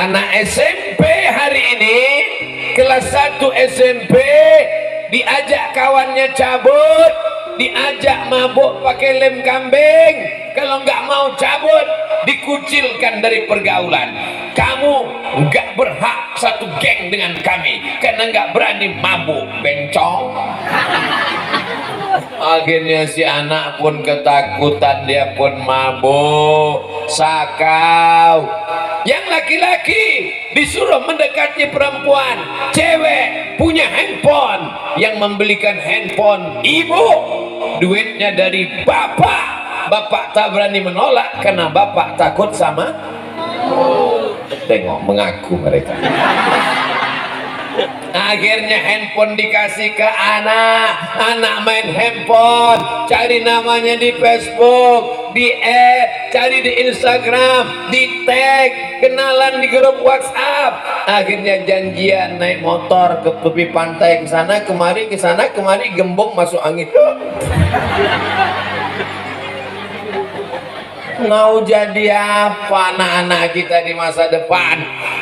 Anak SMP hari ini kelas 1 SMP diajak kawannya cabut, diajak mabuk pakai lem kambing. Kalau nggak mau cabut dikucilkan dari pergaulan. Kamu nggak berhak satu geng dengan kami karena nggak berani mabuk, bencong. Akhirnya si anak pun ketakutan, dia pun mabuk, sakau. Yang laki-laki disuruh mendekati perempuan, cewek punya handphone, yang membelikan handphone ibu, duitnya dari bapak. Bapak tak berani menolak karena bapak takut sama. Tengok mengaku mereka. Akhirnya handphone dikasih ke anak main handphone, cari namanya di Facebook, di add, cari di Instagram, di tag, kenalan di grup WhatsApp. Akhirnya janjian naik motor ke tepi pantai, ke sana kemari, gembong masuk angin. Mau jadi apa anak-anak kita di masa depan?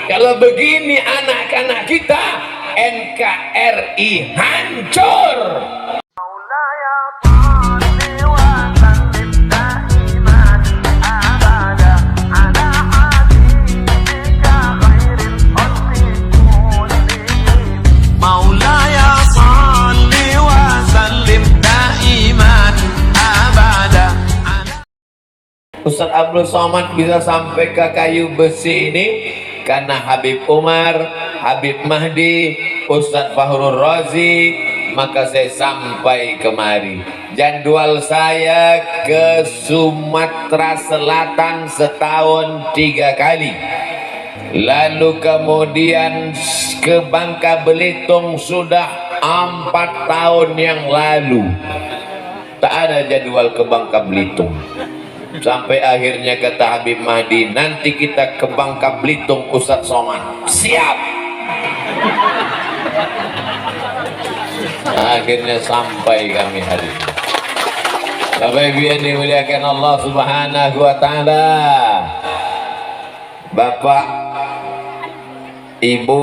Kalau begini anak-anak kita, NKRI hancur. Ustaz Abdul Somad bisa sampai ke kayu besi ini karena Habib Umar, Habib Mahdi, Ustaz Fahrul Razi. Maka saya sampai kemari. Jadwal saya ke Sumatera Selatan setahun 3 kali. Lalu kemudian ke Bangka Belitung sudah 4 tahun yang lalu. Tak ada jadwal ke Bangka Belitung. Sampai akhirnya kata Habib Mahdi, nanti kita ke Bangka Belitung Ustaz Somad. Siap. Akhirnya sampai kami hari ini. Bapak Ibu yang dimuliakan Allah Subhanahu wa taala. Bapak, Ibu.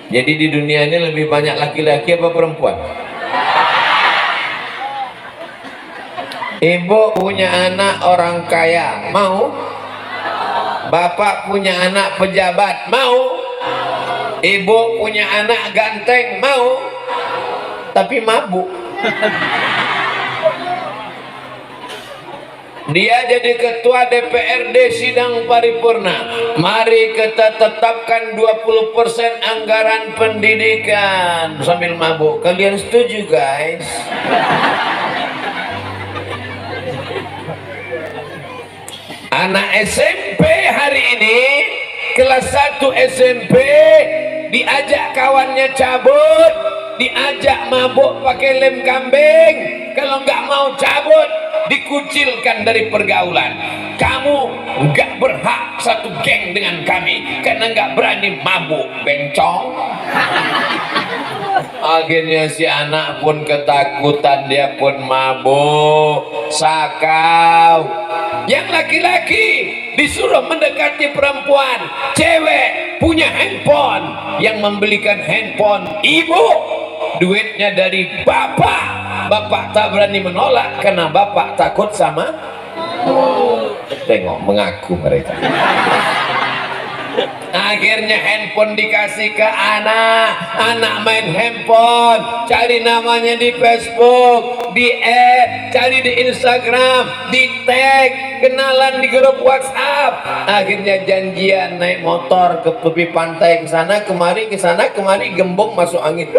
Jadi di dunia ini lebih banyak laki-laki apa perempuan? Ibu punya anak orang kaya, mau? Bapak punya anak pejabat, mau? Ibu punya anak ganteng, mau? Tapi mabuk. Dia jadi ketua DPRD sidang paripurna. Mari kita tetapkan 20% anggaran pendidikan sambil mabuk. Kalian setuju, guys? Anak SMP hari ini kelas 1 SMP diajak kawannya cabut, diajak mabuk pakai lem kambing. Kalau nggak mau cabut dikucilkan dari pergaulan. Kamu nggak berhak satu geng dengan kami karena nggak berani mabuk, bencong. Akhirnya si anak pun ketakutan, dia pun mabuk, sakau. Yang laki-laki disuruh mendekati perempuan, cewek punya handphone, yang membelikan handphone ibu, duitnya dari bapak. Bapak tak berani menolak karena bapak takut sama. Tengok mengaku mereka. Akhirnya handphone dikasih ke anak main handphone, cari namanya di Facebook, di add, cari di Instagram, di tag, kenalan di grup WhatsApp. Akhirnya janjian naik motor ke tepi pantai, ke sana kemari, gembong masuk angin.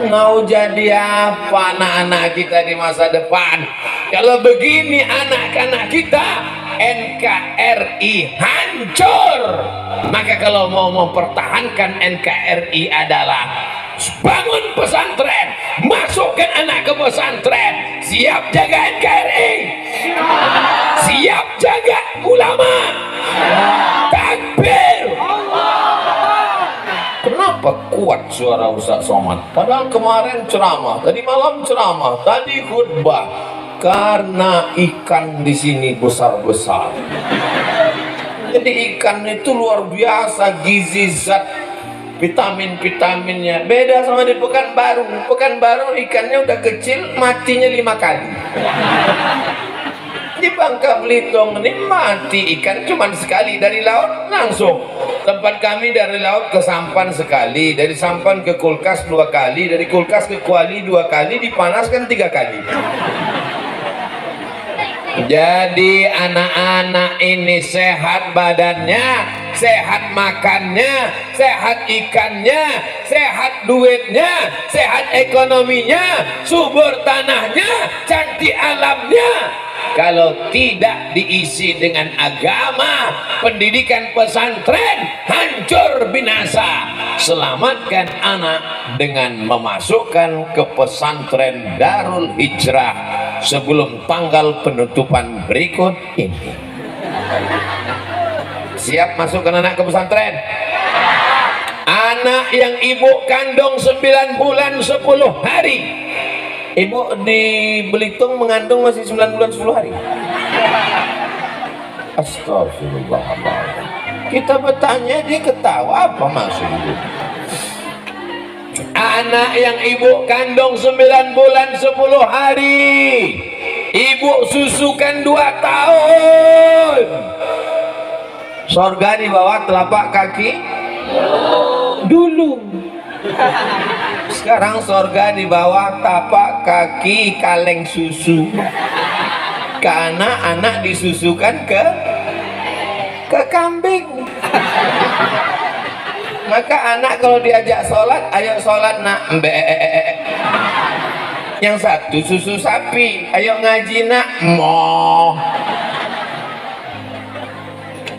Mau jadi apa anak-anak kita di masa depan? Kalau begini anak-anak kita, NKRI hancur. Maka kalau mau mempertahankan NKRI adalah bangun pesantren, masukkan anak ke pesantren, siap jaga NKRI, siap jaga ulama. Takbir. Kenapa kuat suara Ustaz Somad? Padahal kemarin ceramah, tadi malam ceramah, tadi khutbah. karena ikan di sini besar-besar. Jadi ikan itu luar biasa gizi zat vitamin-vitaminnya. Beda sama di Pekanbaru. Pekanbaru ikannya udah kecil, matinya 5 kali. Di Bangka Belitung ini mati ikan cuma sekali dari laut langsung. Tempat kami dari laut ke sampan sekali, dari sampan ke kulkas 2 kali, dari kulkas ke kuali 2 kali, dipanaskan 3 kali. Jadi anak-anak ini sehat badannya, sehat makannya, sehat ikannya, sehat duitnya, sehat ekonominya, subur tanahnya, cantik alamnya. Kalau tidak diisi dengan agama, pendidikan pesantren hancur binasa. Selamatkan anak dengan memasukkan ke pesantren Darul Hijrah sebelum tanggal penutupan berikut ini. Siap masukkan anak ke pesantren? Anak yang ibu kandung 9 bulan 10 hari. Ibu di Belitung mengandung masih 9 bulan 10 hari. Astagfirullahaladzim. Kita bertanya, dia ketawa, apa maksudnya? Anak yang ibu kandung 9 bulan 10 hari, ibu susukan 2 tahun. Sorga di bawah telapak kaki dulu. Sekarang sorga di bawah tapak kaki kaleng susu. Karena anak disusukan ke kambing. Maka anak kalau diajak sholat, ayo sholat nak, mbe. Yang satu susu sapi, ayo ngaji nak, mo.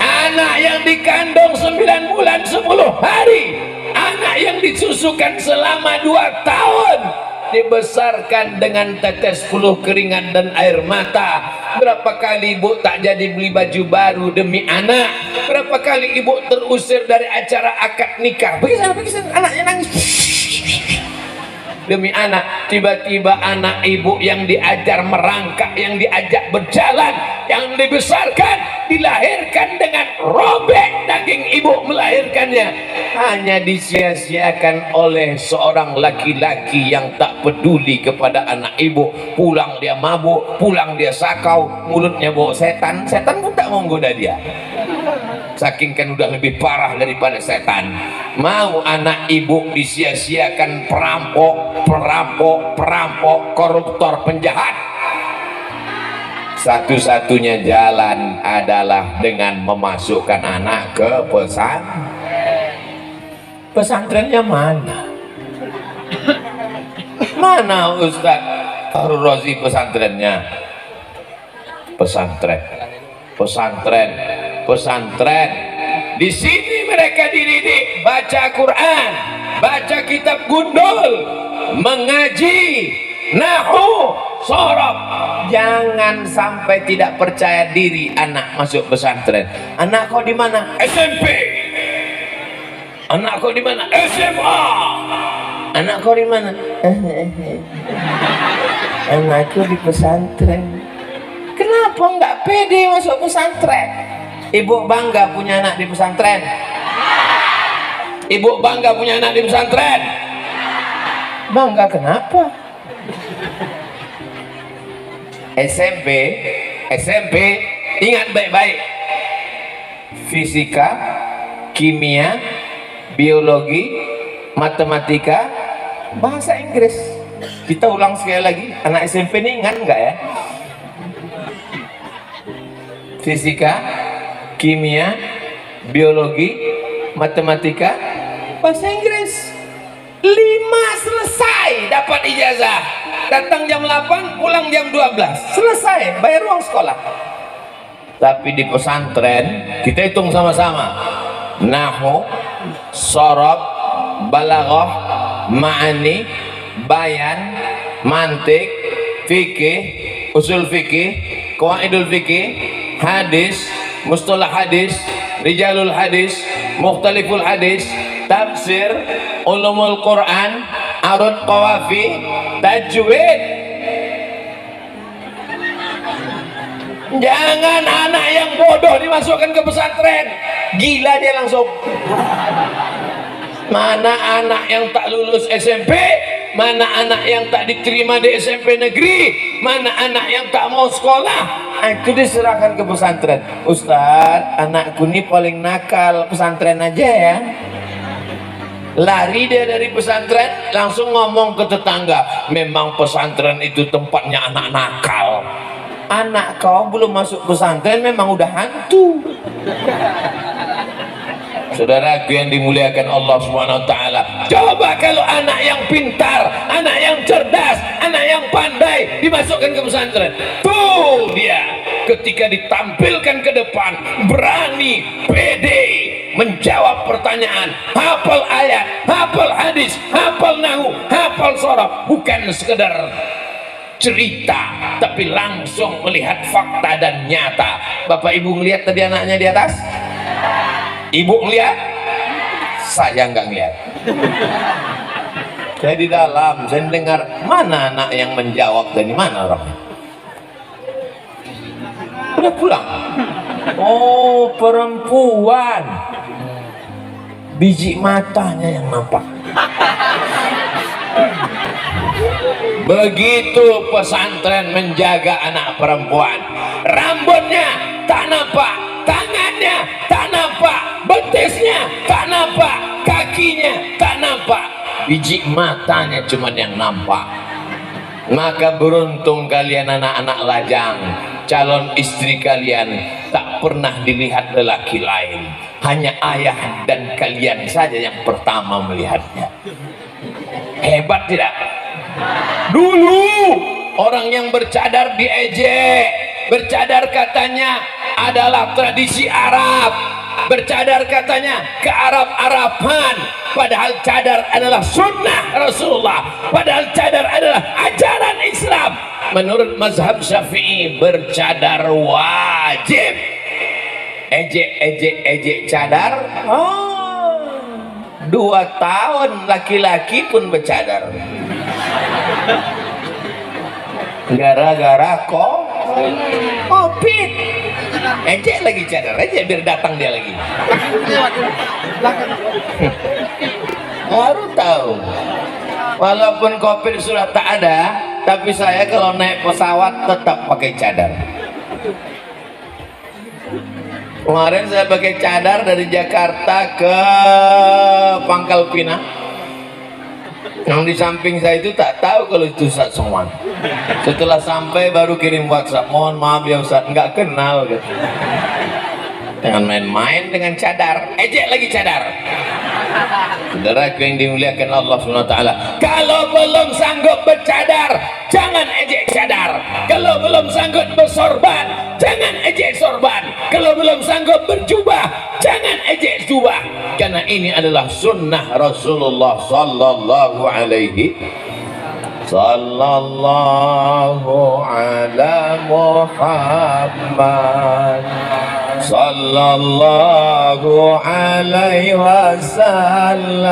Anak yang dikandung 9 bulan 10 hari, anak yang disusukan selama 2 tahun, dibesarkan dengan tetes peluh keringat dan air mata. Berapa kali ibu tak jadi beli baju baru demi anak? Berapa kali ibu terusir dari acara akad nikah? Pergi sana, anaknya nangis demi anak. Tiba-tiba anak ibu yang diajar merangkak, yang diajak berjalan, yang dibesarkan, dilahirkan dengan robek daging ibu melahirkannya, hanya disia-siakan oleh seorang laki-laki yang tak peduli kepada anak ibu. Pulang dia mabuk, pulang dia sakau, mulutnya bau setan, setan pun tak mau goda dia. Saking kan udah lebih parah daripada setan. Mau anak ibu disia-siakan perampok, koruptor, penjahat. Satu-satunya jalan adalah dengan memasukkan anak ke pesantrennya mana? Mana Ustaz Fahrul Razi pesantrennya? Pesantren. Di sini mereka dididik baca Quran, baca kitab gundul, mengaji, nahu, sorab. Jangan sampai tidak percaya diri anak masuk pesantren. Anak kau di mana? SMP. Anak kau di mana? SMA. Anak kau di mana? Anakku di pesantren. Kenapa nggak pede masuk pesantren? Ibu bangga punya anak di pesantren. Ibu bangga punya anak di pesantren. Bangga kenapa? SMP ingat baik-baik. Fisika, kimia, biologi, matematika, bahasa Inggris. Kita ulang sekali lagi. Anak SMP ini ingat nggak ya? Fisika, kimia, biologi, matematika, bahasa Inggris. 5 selesai, dapat ijazah. Datang jam 8, pulang jam 12. Selesai, bayar uang sekolah. Tapi di pesantren, kita hitung sama-sama. Nahu, sorab, balaghah, ma'ani, bayan, mantik, fikih, usul fikih, qawaidul fikih, hadis, mustalah hadis, rijalul hadis, mukhtaliful hadis, tafsir, ulumul Quran, arud qawafi, tajwid. Jangan anak yang bodoh dimasukkan ke pesantren, gila dia langsung. Mana anak yang tak lulus SMP, mana anak yang tak diterima di SMP negeri, mana anak yang tak mau sekolah, itu diserahkan ke pesantren. Ustadz, anakku ini paling nakal, pesantren aja ya. Lari dia dari pesantren, langsung ngomong ke tetangga, memang pesantren itu tempatnya anak nakal. Anak kau belum masuk pesantren memang udah hantu. Saudaraku yang dimuliakan Allah Subhanahu wa taala, coba kalau anak yang pintar, anak yang cerdas, anak yang pandai dimasukkan ke pesantren. Tuh dia ketika ditampilkan ke depan berani, pede menjawab pertanyaan, hafal ayat, hafal hadis, hafal nahu, hafal sorof, bukan sekedar cerita tapi langsung melihat fakta dan nyata. Bapak Ibu ngelihat tadi anaknya di atas? Ibu ngelihat? Saya nggak ngelihat. Saya di dalam, saya dengar mana anak yang menjawab dan di mana orangnya. Udah pulang. Oh, perempuan. Biji matanya yang nampak. Begitu pesantren menjaga anak perempuan, rambutnya tak nampak, tangannya tak nampak, betisnya tak nampak, kakinya tak nampak, biji matanya cuma yang nampak. Maka beruntung kalian anak-anak lajang, calon istri kalian tak pernah dilihat lelaki lain, hanya ayah dan kalian saja yang pertama melihatnya. Hebat tidak? Dulu orang yang bercadar diejek, bercadar katanya adalah tradisi Arab, bercadar katanya ke-Arab-Araban, padahal cadar adalah sunnah Rasulullah, padahal cadar adalah ajaran Islam. Menurut mazhab Syafi'i bercadar wajib. Ejek cadar. Oh, 2 tahun laki-laki pun bercadar. Gara-gara covid. Ejek lagi cadar aja biar datang dia lagi. Baru tahu. Walaupun covid sudah tak ada, tapi saya kalau naik pesawat tetap pakai cadar. Kemarin saya pakai cadar dari Jakarta ke Pangkal Pinang. Yang di samping saya itu tak tahu kalau itu Ustaz Somad. Setelah sampai baru kirim WhatsApp, mohon maaf ya Ustaz, nggak kenal gitu. Jangan main-main dengan cadar, ejek lagi cadar. Saudara yang dimuliakan Allah SWT, kalau belum sanggup bercadar, jangan ejek cadar. Kalau belum sanggup bersorban, jangan ejek sorban. Kalau belum sanggup berjubah, jangan ejek jubah. Karena ini adalah sunnah Rasulullah sallallahu alaihi sallallahu ala Muhammad sallallahu alaihi wasallam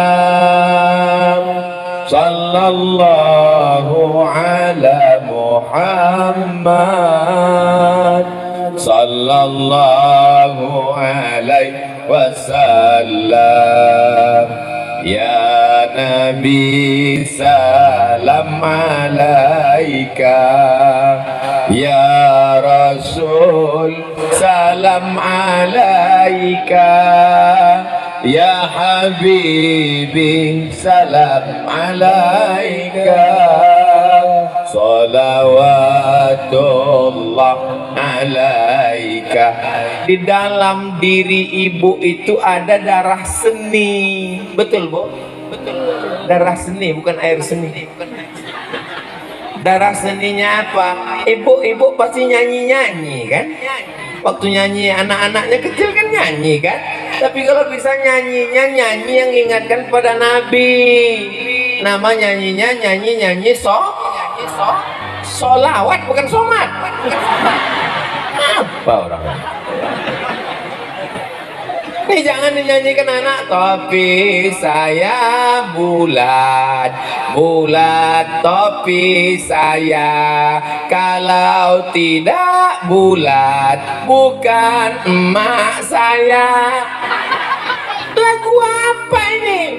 sallallahu ala Muhammad sallallahu alaihi wasallam. Ya Nabi salam alaika, ya Rasul salam alaika, ya Habibi salam alaika, salawatullah alaika. Di dalam diri ibu itu ada darah seni, betul Bu? Betul. Darah seni, bukan air seni. Darah seninya apa? Ibu pasti nyanyi kan? Waktu nyanyi anak-anaknya kecil kan nyanyi kan? Tapi kalau bisa nyanyi yang ingatkan pada Nabi. Nama nyanyinya nyanyi solawat, bukan somat. Apa orang? Ini jangan dinyanyikan anak. Topi saya bulat, bulat topi saya. Kalau tidak bulat, bukan emak saya. Lagu apa ini?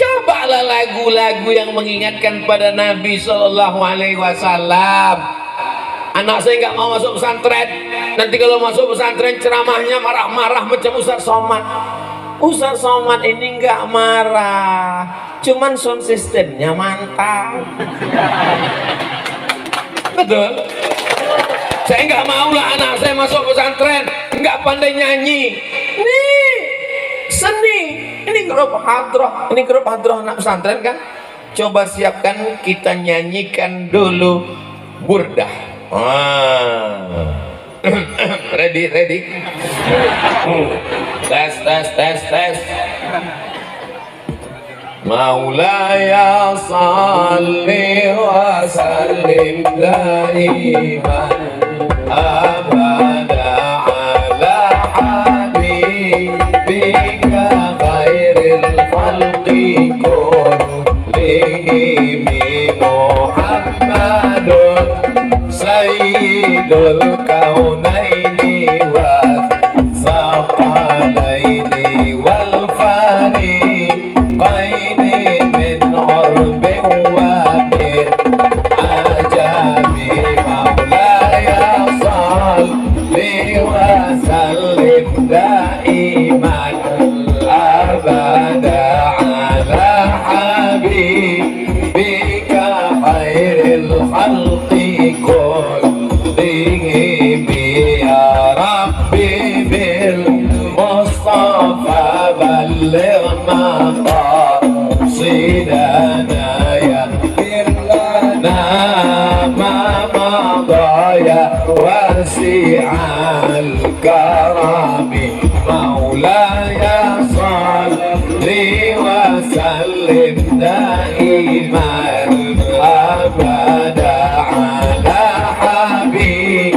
Cobalah lagu-lagu yang mengingatkan pada Nabi Shallallahu Alaihi Wasallam. Anak saya nggak mau masuk pesantren. Nanti kalau masuk pesantren ceramahnya marah-marah macam Ustaz Somad. Ustaz Somad ini nggak marah, cuman sound sistemnya mantap. Betul. Saya nggak mau lah anak saya masuk pesantren nggak pandai nyanyi. Nih seni. Ini grup hadroh. Ini grup hadroh anak pesantren kan. Coba siapkan, kita nyanyikan dulu burdah. Ready. Tes. Maulaya salli wa sallim daiman abada ala habibika khairil khalqi kullihim Muhammadun Sayyidul kaunaini wa thaqalaini wal fariqaini min urbin wa min ajami maulaya salli wa sallim daiman abada ala habibika khairil khalqi kullihim ya Rabbi bil Mustafa balligh maqasidana yaghfir lana ma madha ya wasi'al karami maulaya salli wa sallim daiman abada ala habibika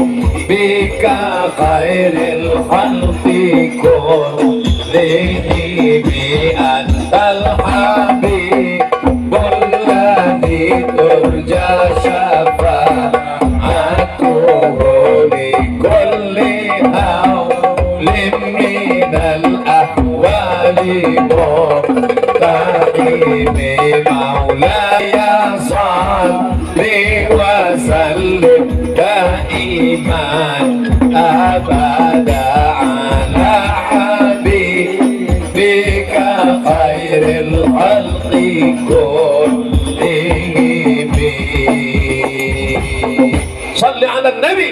khairil khalqi kullihim antal habibul ladzi turja syafa'atuhu li kulli hawlin minal ahwali muqtahimi maulaya salli wa sallim daiman abada ala habibika khairil khalqi kullihim. Salli ala nabi.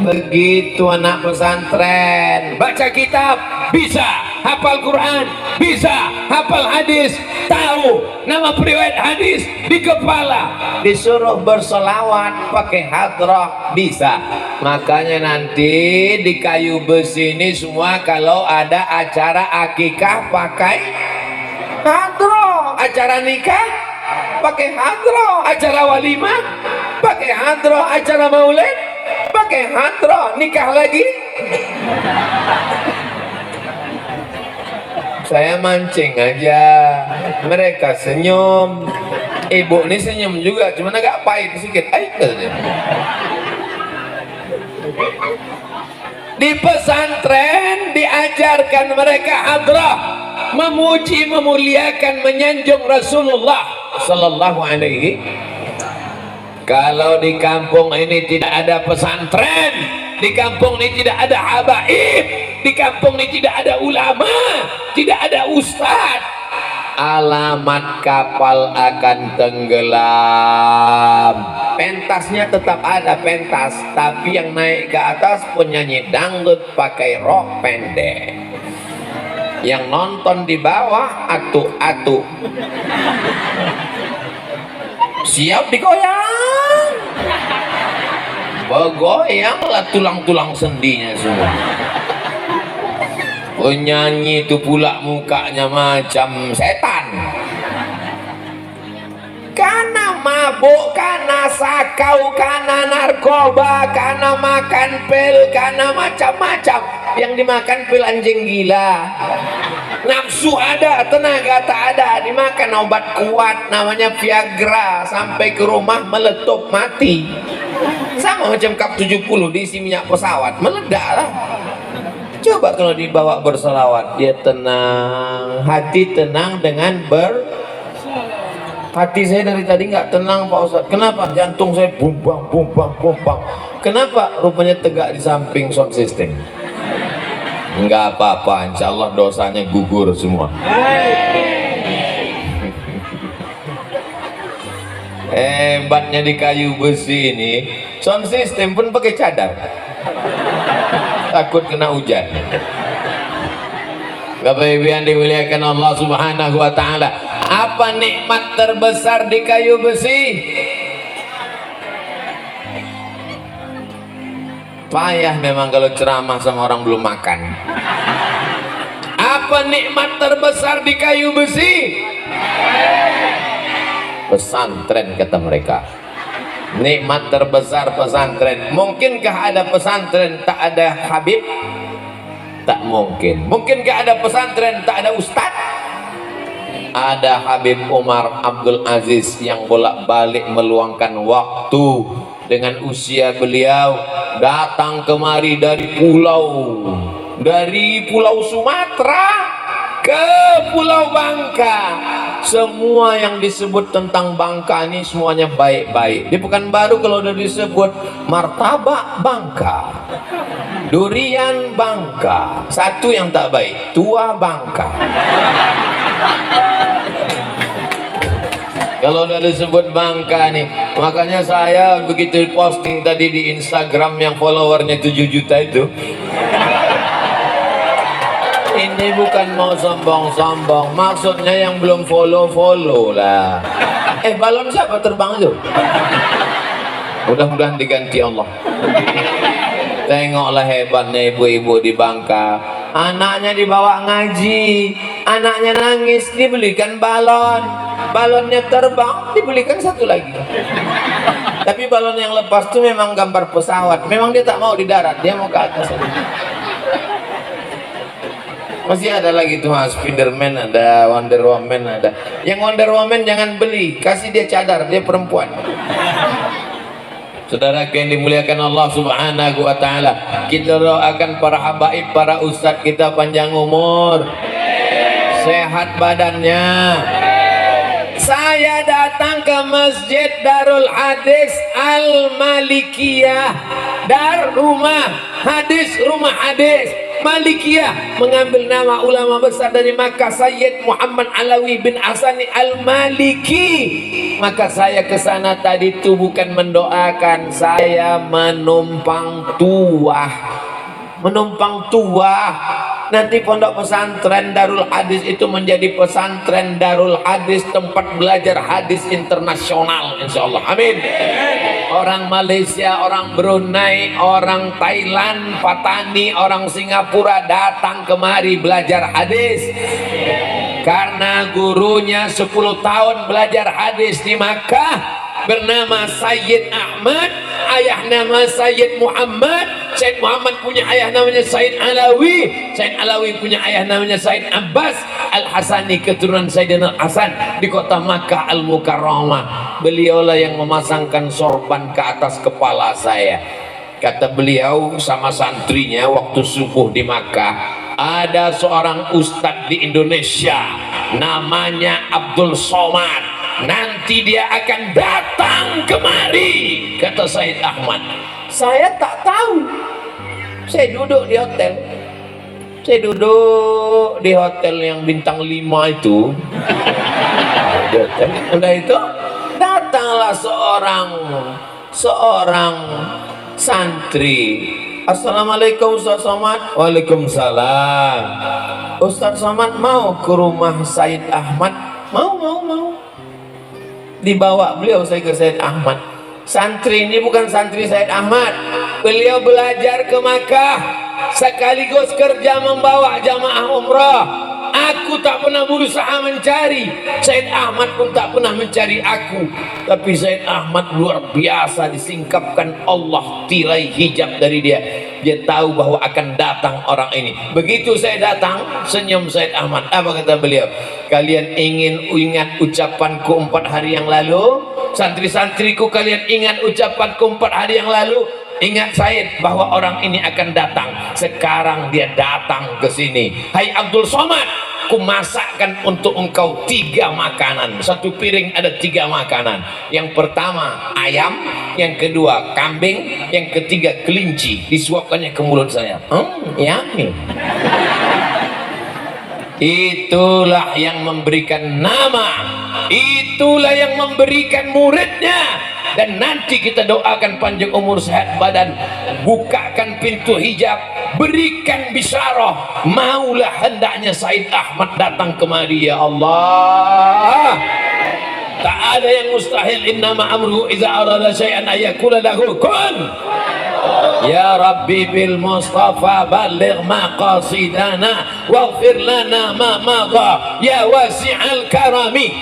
Begitu anak pesantren, baca kitab bisa, hafal Quran bisa, hafal hadis, tahu nama periwayat hadis di kepala, disuruh bersolawat pakai hadroh bisa. Makanya nanti di kayu besi ini semua kalau ada acara akikah pakai hadroh, acara nikah pakai hadroh, acara walimah pakai hadroh, acara maulid pakai hadroh, nikah lagi. Saya mancing aja, mereka senyum, ibu ini senyum juga, cuma agak pahit sedikit. Di pesantren diajarkan mereka hadroh, memuji, memuliakan, menyanjung Rasulullah Sallallahu Alaihi. Kalau di kampung ini tidak ada pesantren, di kampung ini tidak ada habaib, di kampung ini tidak ada ulama, tidak ada ustadz, alamat kapal akan tenggelam. Pentasnya tetap ada pentas, tapi yang naik ke atas penyanyi dangdut pakai rok pendek, yang nonton di bawah atu-atu, siap digoyang, bergoyanglah tulang-tulang sendinya semua. Penyanyi itu pula mukanya macam setan, karena mabuk, karena sakau, karena narkoba, karena makan pil, karena macam-macam. yang dimakan pil anjing gila. Nafsu ada, tenaga tak ada, dimakan obat kuat namanya Viagra, sampai ke rumah meletup mati. Sama macam kap 70 diisi minyak pesawat, meledak lah. Coba kalau dibawa berselawat, dia tenang, hati tenang dengan hati saya dari tadi nggak tenang Pak Ustadz. Kenapa? Jantung saya bumbang. Kenapa? Rupanya tegak di samping sound system. Enggak apa-apa, insya Allah dosanya gugur semua. Hebatnya di kayu besi ini, sound system pun pakai cadar, takut kena hujan. Bapak Ibu yang dimuliakan Allah Subhanahu wa Ta'ala, apa nikmat terbesar di kayu besi? Payah memang kalau ceramah sama orang belum makan. Apa nikmat terbesar di kayu besi? Pesantren, kata mereka. Nikmat terbesar pesantren. Mungkinkah ada pesantren tak ada Habib? Tak mungkin. Mungkinkah ada pesantren tak ada Ustadz? Ada Habib Umar Abdul Aziz yang bolak-balik meluangkan waktu dengan usia beliau datang kemari dari pulau Sumatera ke Pulau Bangka. Semua yang disebut tentang Bangka ini semuanya baik-baik. Di Pekanbaru kalau udah disebut martabak Bangka, durian Bangka, satu yang tak baik, tua Bangka. Kalau udah disebut Bangka nih, makanya saya begitu posting tadi di Instagram yang followernya 7 juta itu. Ini bukan mau sombong-sombong, maksudnya yang belum follow lah. Balon siapa terbang itu? Mudah-mudahan diganti Allah. Tengoklah hebatnya ibu-ibu di Bangka. Anaknya dibawa ngaji, anaknya nangis, dibelikan balon. Balonnya terbang, dibelikan satu lagi. Tapi balon yang lepas itu memang gambar pesawat. Memang dia tak mau di darat, dia mau ke atas. Masih ada lagi tuh Spiderman, ada Wonder Woman, ada. Yang Wonder Woman jangan beli, kasih dia cadar, dia perempuan. Saudara yang dimuliakan Allah Subhanahu wa Ta'ala, kita doakan para habaib, para ustadz kita panjang umur, sehat badannya. Saya datang ke Masjid Darul Hadis Al-Malikiyah, rumah hadis Malikiyah, mengambil nama ulama besar dari Makkah, Sayyid Muhammad Alawi bin Hasani Al-Maliki. Maka saya ke sana tadi itu bukan mendoakan, saya menumpang tuah. Nanti pondok pesantren Darul Hadis itu menjadi pesantren Darul Hadis, tempat belajar hadis internasional, insya Allah. Amin. Orang Malaysia, orang Brunei, orang Thailand, Patani, orang Singapura datang kemari belajar hadis. Karena gurunya 10 tahun belajar hadis di Makkah, bernama Sayyid Ahmad, ayah nama Sayyid Muhammad. Sayyid Muhammad punya ayah namanya Sayyid Alawi, Sayyid Alawi punya ayah namanya Sayyid Abbas Al-Hasani, keturunan Sayyidina Hasan di kota Makkah Al-Mukarramah. Beliaulah yang memasangkan sorban ke atas kepala saya. Kata beliau sama santrinya waktu subuh di Makkah, ada seorang ustadz di Indonesia namanya Abdul Somad, nanti dia akan datang kemari, kata Sayyid Ahmad. Saya tak tahu, saya duduk di hotel yang bintang 5 itu. Udah itu datanglah seorang santri. Assalamualaikum Ustaz Somad. Waalaikumsalam. Ustaz Somad mau ke rumah Sayyid Ahmad? Mau. Dibawa beliau saya ke Sayyid Ahmad. Santri ini bukan santri Sayyid Ahmad, beliau belajar ke Makkah sekaligus kerja membawa jamaah umrah. Aku tak pernah berusaha mencari, Sayyid Ahmad pun tak pernah mencari aku. Tapi Sayyid Ahmad luar biasa, disingkapkan Allah tirai hijab dari dia. dia tahu bahwa akan datang orang ini. Begitu saya datang, senyum Said Ahmad. Apa kata beliau? Kalian ingin ingat ucapanku 4 hari yang lalu? Santri-santriku, kalian ingat ucapanku 4 hari yang lalu? Ingat Said bahwa orang ini akan datang. Sekarang dia datang ke sini. Hai Abdul Somad, ku masakkan untuk engkau 3 makanan. Satu piring ada 3 makanan. Yang pertama ayam, yang kedua kambing, yang ketiga kelinci. Disuapkannya ke mulut saya. Yummy. Itulah yang memberikan nama, itulah yang memberikan muridnya. Dan nanti kita doakan panjang umur, sehat badan, bukakan pintu hijab, berikan bisyarah, maulah hendaknya Said Ahmad datang kemari. Ya Allah, tak ada yang mustahil. Innama amruhu idza arada syai'an ayyakula lahu kun. Ya Rabbi bil Mustafa balligh maqasidana waghfir lana ma madha ya wasi'al karami.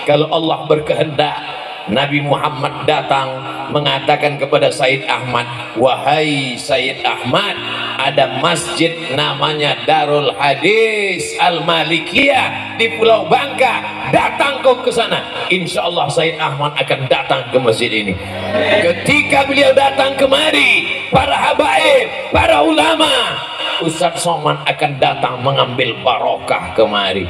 Kalau Allah berkehendak, Nabi Muhammad datang mengatakan kepada Said Ahmad, wahai Said Ahmad, ada masjid namanya Darul Hadis Al-Malikiyah di Pulau Bangka, datang kau ke sana. Insya Allah Said Ahmad akan datang ke masjid ini. Ketika beliau datang kemari, para habaib, para ulama, Ustadz Somad akan datang mengambil barokah kemari.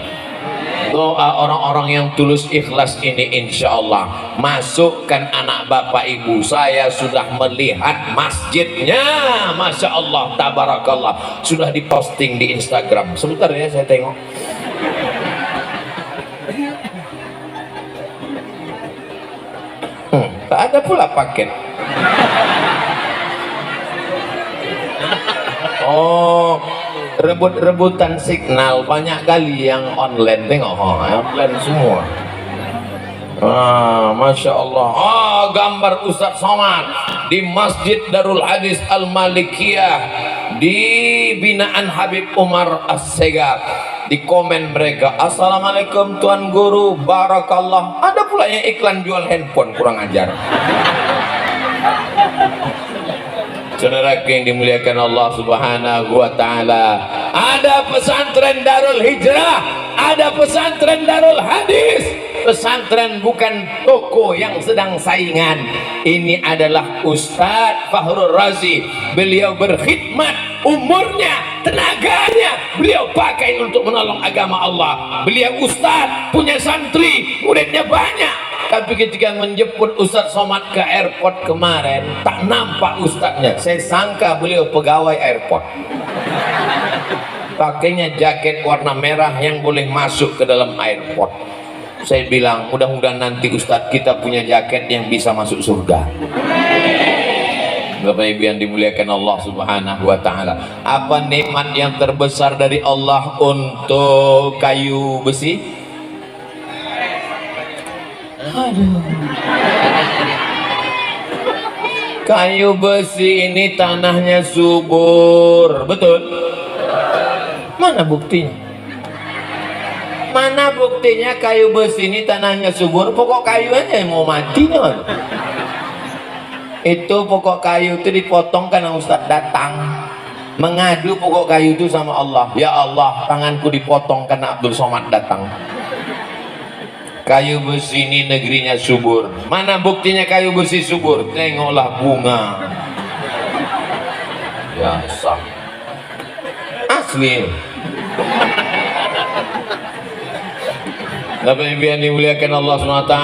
Doa orang-orang yang tulus ikhlas ini insya Allah. Masukkan anak bapak ibu. Saya sudah melihat masjidnya, Masya Allah, tabarakallah, sudah diposting di Instagram. Sebentar ya, saya tengok. Tak ada pula paket. Oh, rebut-rebutan signal banyak kali yang online. Tengok, online semua. Masya Allah. Gambar Ustadz Somad di Masjid Darul Hadis Al-Malikiyah di binaan Habib Umar As-Segaf. Di komen mereka, assalamualaikum Tuan Guru, barakallah. Ada pula yang iklan jual handphone, kurang ajar. Saudara yang dimuliakan Allah Subhanahu wa Ta'ala, ada pesantren Darul Hijrah, ada pesantren Darul Hadis. Pesantren bukan toko yang sedang saingan. Ini adalah Ustadz Fakhrul Razi. Beliau berkhidmat, umurnya, tenaganya beliau pakai untuk menolong agama Allah. Beliau Ustadz, punya santri, muridnya banyak. Tapi ketika menjemput Ustadz Somad ke airport kemarin, tak nampak Ustadznya. Saya sangka beliau pegawai airport. Pakainya jaket warna merah yang boleh masuk ke dalam airport. Saya bilang, mudah-mudahan nanti Ustadz kita punya jaket yang bisa masuk surga. Bapak Ibu yang dimuliakan Allah Subhanahu wa Ta'ala, apa nikmat yang terbesar dari Allah untuk kayu besi? Kayu besi ini tanahnya subur, betul? Mana buktinya? Mana buktinya kayu besi ini tanahnya subur? Pokok kayu aja yang mau mati nih. Itu pokok kayu itu dipotong karena Ustadz datang mengadu pokok kayu itu sama Allah. Ya Allah, tanganku dipotong karena Abdul Somad datang. Kayu besi ini negerinya subur. Mana buktinya kayu besi subur? Tengoklah bunga. Ya sah. Asli. Bapak Ibu yang dimuliakan Allah SWT,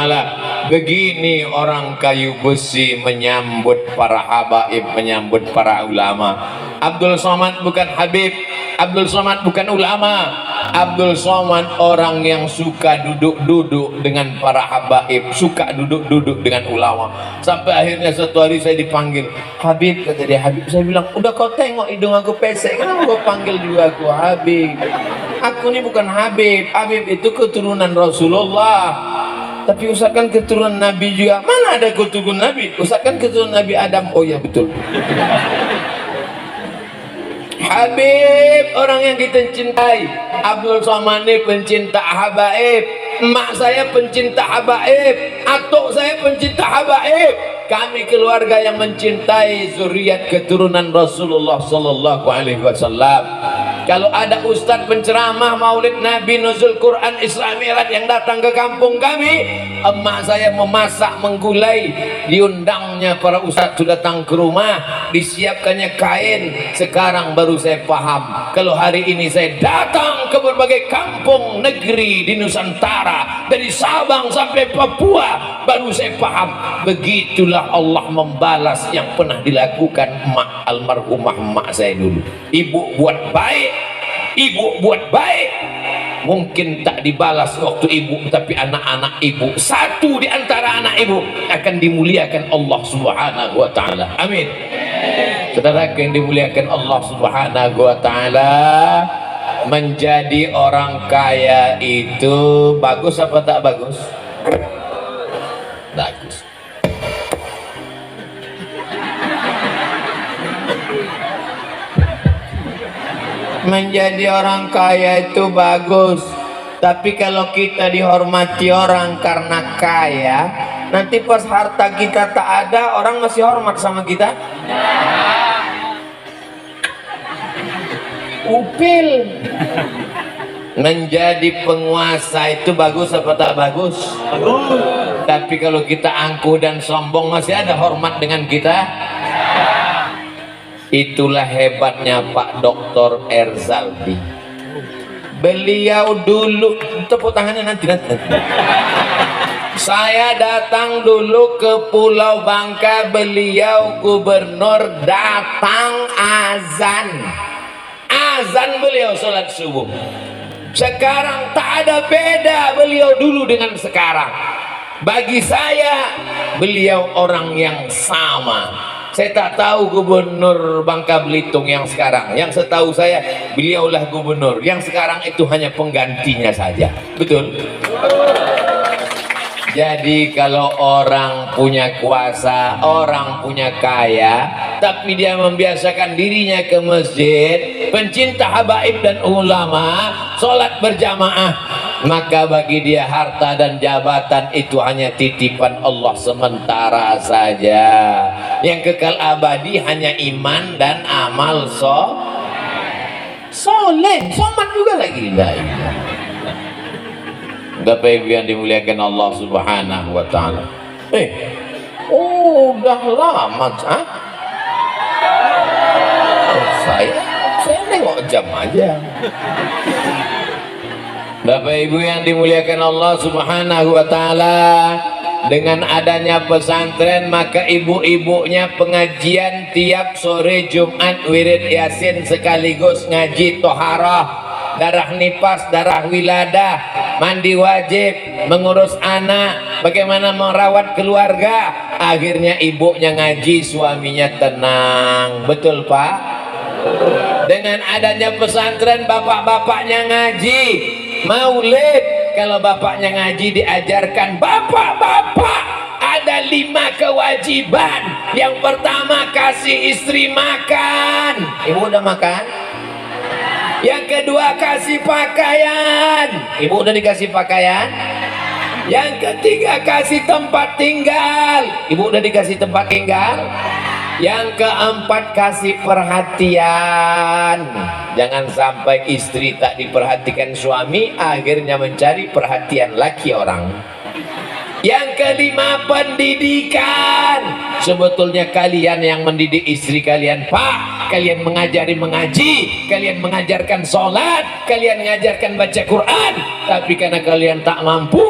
begini orang kayu besi menyambut para habaib, menyambut para ulama. Abdul Somad bukan habib, Abdul Somad bukan ulama. Abdul Somad orang yang suka duduk-duduk dengan para habaib, suka duduk-duduk dengan ulama. Sampai akhirnya suatu hari saya dipanggil, Habib, kata dia. Habib, saya bilang, udah kau tengok hidung aku pesek, kenapa kau panggil juga aku Habib? Aku ini bukan Habib. Habib itu keturunan Rasulullah. Tapi Ustaz kan keturunan Nabi juga. Mana ada keturunan Nabi? Ustaz kan keturunan Nabi Adam. Oh ya betul. Habib orang yang kita cintai. Abdul Somad ini pencinta habaib. emak saya pencinta habaib, atuk saya pencinta habaib. Kami keluarga yang mencintai zuriat keturunan Rasulullah sallallahu alaihi wasallam. Kalau ada ustaz penceramah Maulid Nabi, nuzul Quran, Isra Mi'raj yang datang ke kampung kami, emak saya memasak, menggulai, diundangnya para ustaz sudah datang ke rumah, disiapkannya kain. Sekarang baru saya paham, kalau hari ini saya datang ke berbagai kampung negeri di Nusantara, dari Sabang sampai Papua, baru saya paham, begitulah Allah membalas yang pernah dilakukan emak almarhumah emak saya dulu. Ibu buat baik, ibu buat baik, mungkin tak dibalas waktu ibu, tapi anak-anak ibu, satu di antara anak ibu akan dimuliakan Allah subhanahu wa ta'ala. Amin. Saudara yang dimuliakan Allah subhanahu wa ta'ala, menjadi orang kaya itu bagus apa tak bagus? Bagus. Menjadi orang kaya itu bagus, tapi kalau kita dihormati orang karena kaya, nanti pas harta kita tak ada, orang masih hormat sama kita? Upil. Menjadi penguasa itu bagus apa tak bagus? Bagus. Tapi kalau kita angkuh dan sombong, masih ada hormat dengan kita? Itulah hebatnya Pak Dr. Erzaldi. Beliau dulu, tepuk tangannya nanti. Saya datang dulu ke Pulau Bangka, beliau gubernur, datang azan beliau sholat subuh. Sekarang tak ada beda beliau dulu dengan sekarang. Bagi saya beliau orang yang sama. Saya tak tahu gubernur Bangka Belitung yang sekarang. Yang setahu saya beliaulah gubernur. Yang sekarang itu hanya penggantinya saja. Betul? Jadi kalau orang punya kuasa, orang punya kaya, tapi dia membiasakan dirinya ke masjid, pencinta habaib dan ulama, sholat berjamaah, maka bagi dia harta dan jabatan itu hanya titipan Allah sementara saja. Yang kekal abadi hanya iman dan amal soleh, somat juga lagi. Bapak Ibu yang dimuliakan Allah subhanahu wa ta'ala, udah lama saya nengok jam aja. Bapak Ibu yang dimuliakan Allah subhanahu wa ta'ala, dengan adanya pesantren maka ibu-ibunya pengajian tiap sore Jumat, wirid yasin sekaligus ngaji toharah, darah nifas, darah wiladah, mandi wajib, mengurus anak, bagaimana merawat keluarga. Akhirnya ibunya ngaji, suaminya tenang. Betul Pak? Dengan adanya pesantren bapak-bapaknya ngaji, maulid. Kalau bapaknya ngaji diajarkan, bapak-bapak ada 5 kewajiban. Yang pertama, kasih istri makan. Ibu udah makan? Yang kedua, kasih pakaian. Ibu udah dikasih pakaian? Yang ketiga, kasih tempat tinggal. Ibu udah dikasih tempat tinggal? Yang keempat, kasih perhatian. Jangan sampai istri tak diperhatikan suami, akhirnya mencari perhatian laki orang. Yang kelima, pendidikan. Sebetulnya kalian yang mendidik istri kalian, Pak. Kalian mengajari mengaji, kalian mengajarkan sholat, kalian mengajarkan baca Quran. Tapi karena kalian tak mampu,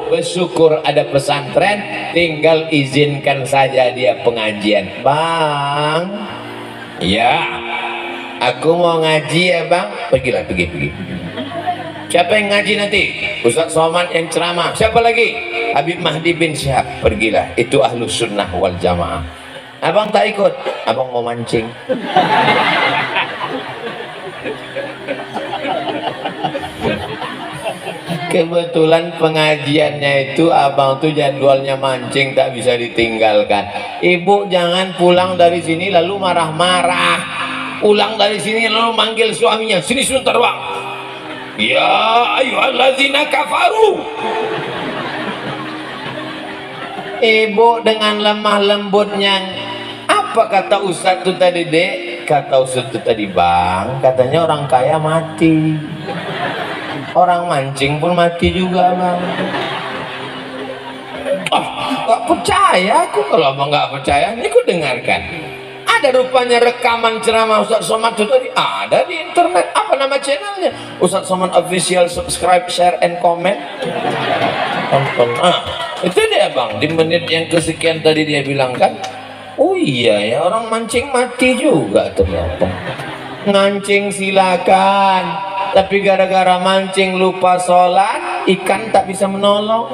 bersyukur ada pesantren, tinggal izinkan saja dia pengajian. Bang, ya, aku mau ngaji ya bang. Pergilah, pergi. Siapa yang ngaji nanti? Ustaz Somad yang ceramah. Siapa lagi? Habib Mahdi bin Syihab. Pergilah, itu ahlus sunnah wal jamaah. Abang tak ikut, abang mau mancing. Kebetulan pengajiannya itu abang tuh jadwalnya mancing, tak bisa ditinggalkan. Ibu jangan pulang dari sini lalu marah-marah. Pulang dari sini lalu manggil suaminya, sini sebentar bang. Ya ayyuhallazina kafaru. Ibu dengan lemah lembutnya, apa kata Ustadz itu tadi, Dek? Kata Ustadz itu tadi, Bang, katanya orang kaya mati, orang mancing pun mati juga, Bang. Gak percaya aku. Kalau abang gak percaya, ini aku dengarkan. Ada rupanya rekaman ceramah Ustadz Somad itu tadi, ada di internet. Apa nama channelnya? Ustadz Somad Official. Subscribe, share, and comment. Tonton. Itu dia, Bang, di menit yang kesekian tadi dia bilang kan, oh iya ya, orang mancing mati juga ternyata. Ngancing silakan, tapi gara-gara mancing lupa sholat, ikan tak bisa menolong.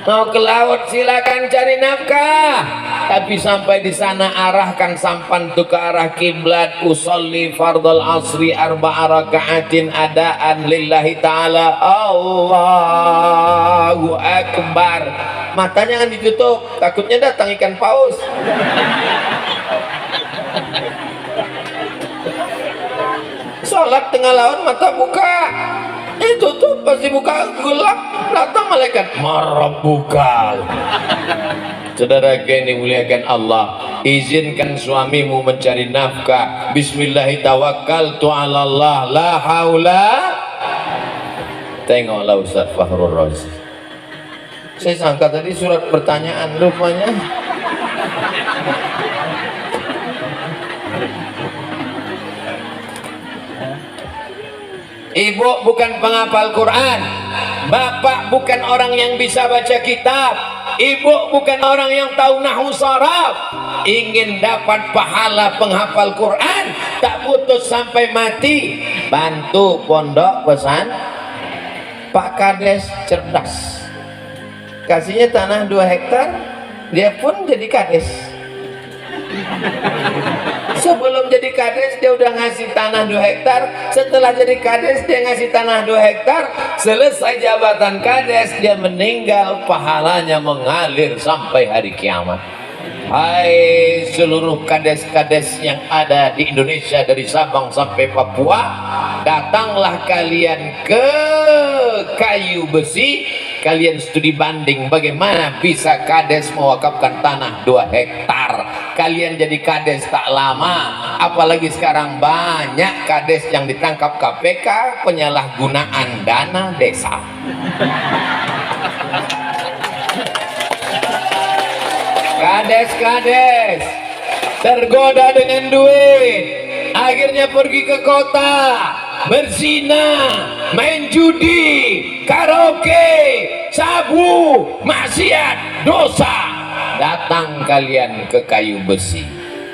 Mau ke laut silakan cari nafkah, tapi sampai di sana arahkan sampan tuh ke arah kiblat. Usolli fardal asri arba'a raka'atin adaan lillahi ta'ala. Allahu akbar. Matanya kan ditutup, takutnya datang ikan paus. Sholat tengah laut mata buka, itu tuh pasti buka gelap, datang malaikat marabbuka. Saudara yang dimuliakan Allah, izinkan suamimu mencari nafkah. Bismillahirrahmanirrahim. Tawakkaltu 'alallah la haula. Tengoklah Ustaz Fakhrul Razi. Saya sangka tadi surat pertanyaan, rupanya ibu bukan penghafal Quran, bapak bukan orang yang bisa baca kitab, ibu bukan orang yang tahu nahwu sharaf. Ingin dapat pahala penghafal Quran tak putus sampai mati, bantu pondok pesan Pak Kades cerdas, kasihnya tanah 2 hektar, dia pun jadi kades. Sebelum jadi kades dia udah ngasih tanah 2 hektar, setelah jadi kades dia ngasih tanah 2 hektar, selesai jabatan kades dia meninggal, pahalanya mengalir sampai hari kiamat. Hai seluruh kades-kades yang ada di Indonesia dari Sabang sampai Papua, datanglah kalian ke Kayu Besi, kalian studi banding bagaimana bisa kades mewakafkan tanah 2 hektar. Kalian jadi kades tak lama, apalagi sekarang banyak kades yang ditangkap KPK penyalahgunaan dana desa. Kades-kades tergoda dengan duit, akhirnya pergi ke kota, berzina, main judi, karaoke, sabu, maksiat, dosa. Datang kalian ke Kayu Besi,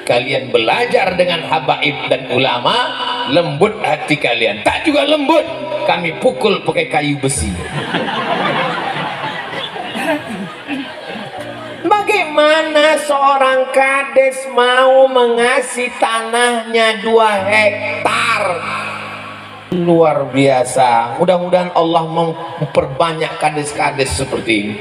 kalian belajar dengan habaib dan ulama, lembut hati kalian. Tak juga lembut, kami pukul pakai kayu besi. Bagaimana seorang kades mau mengasih tanahnya 2 hektar? Luar biasa. Mudah-mudahan Allah memperbanyak kades-kades seperti ini.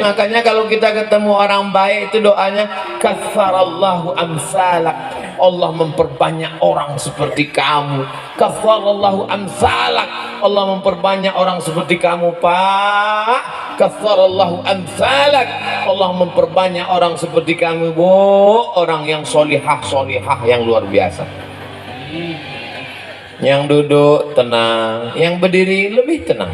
Makanya kalau kita ketemu orang baik itu doanya katsarallahu amsalak, Allah memperbanyak orang seperti kamu. Katsarallahu amsalak, Allah memperbanyak orang seperti kamu, Pak. Katsarallahu amsalak, Allah memperbanyak orang seperti kamu, Bu. Orang yang solihah yang luar biasa. Yang duduk tenang, yang berdiri lebih tenang.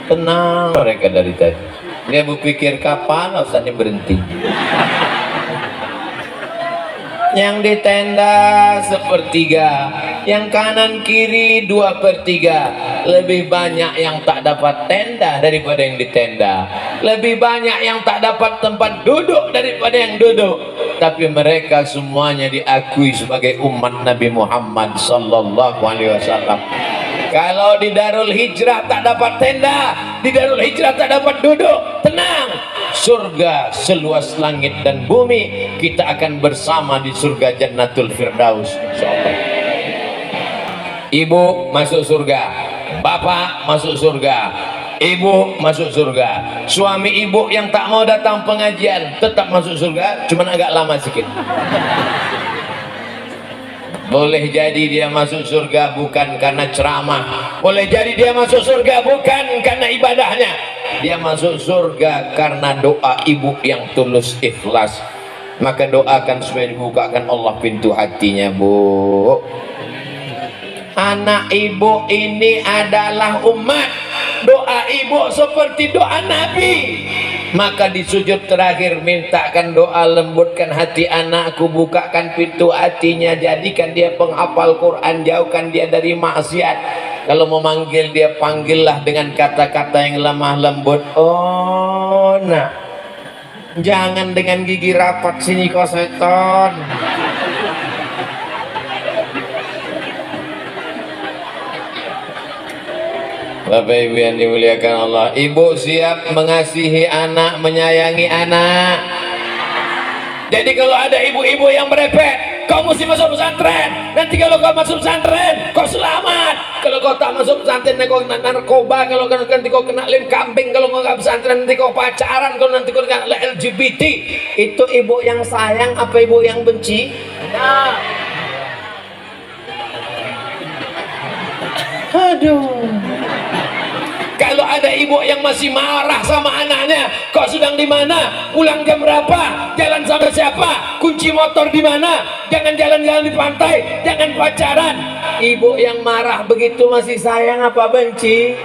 Tenang mereka dari tadi. Dia berpikir kapan Ustaznya berhenti. Yang di tenda 1/3, yang kanan kiri 2/3. Lebih banyak yang tak dapat tenda daripada yang di tenda. Lebih banyak yang tak dapat tempat duduk daripada yang duduk. Tapi mereka semuanya diakui sebagai umat Nabi Muhammad sallallahu alaihi wasallam. Kalau di Darul Hijrah tak dapat tenda, di Darul Hijrah tak dapat duduk, tenang. Surga seluas langit dan bumi, kita akan bersama di surga Jannatul Firdaus, insyaallah. Ibu masuk surga, bapak masuk surga, ibu masuk surga. Suami ibu yang tak mau datang pengajian tetap masuk surga, cuman agak lama sedikit. Boleh jadi dia masuk surga bukan karena ceramah, boleh jadi dia masuk surga bukan karena ibadahnya, dia masuk surga karena doa ibu yang tulus ikhlas. Maka doakan supaya dibukakan Allah pintu hatinya, Bu. Anak ibu ini adalah umat, doa ibu seperti doa Nabi. Maka di sujud terakhir mintakan doa, lembutkan hati anakku, bukakan pintu hatinya, jadikan dia penghafal Quran, jauhkan dia dari maksiat. Kalau memanggil dia, panggillah dengan kata-kata yang lemah lembut. Oh nak, jangan dengan gigi rapat sini kau seton. Bapak Ibu yang dimuliakan Allah, ibu siap mengasihi anak, menyayangi anak. Jadi kalau ada ibu-ibu yang merepet, kau mesti masuk pesantren, nanti kalau kau masuk pesantren kau selamat. Kalau kau tak masuk pesantren kau kena narkoba, kalau nanti kau kena lem kambing, kalau kau nggak pesantren nanti kau pacaran, kalau nanti kau kena LGBT. Itu ibu yang sayang apa ibu yang benci? Nah. Aduh. Kalau ada ibu yang masih marah sama anaknya, kau sedang di mana, pulang jam berapa, jalan sama siapa, kunci motor di mana, jangan jalan-jalan di pantai, jangan pacaran. Ibu yang marah begitu masih sayang apa benci?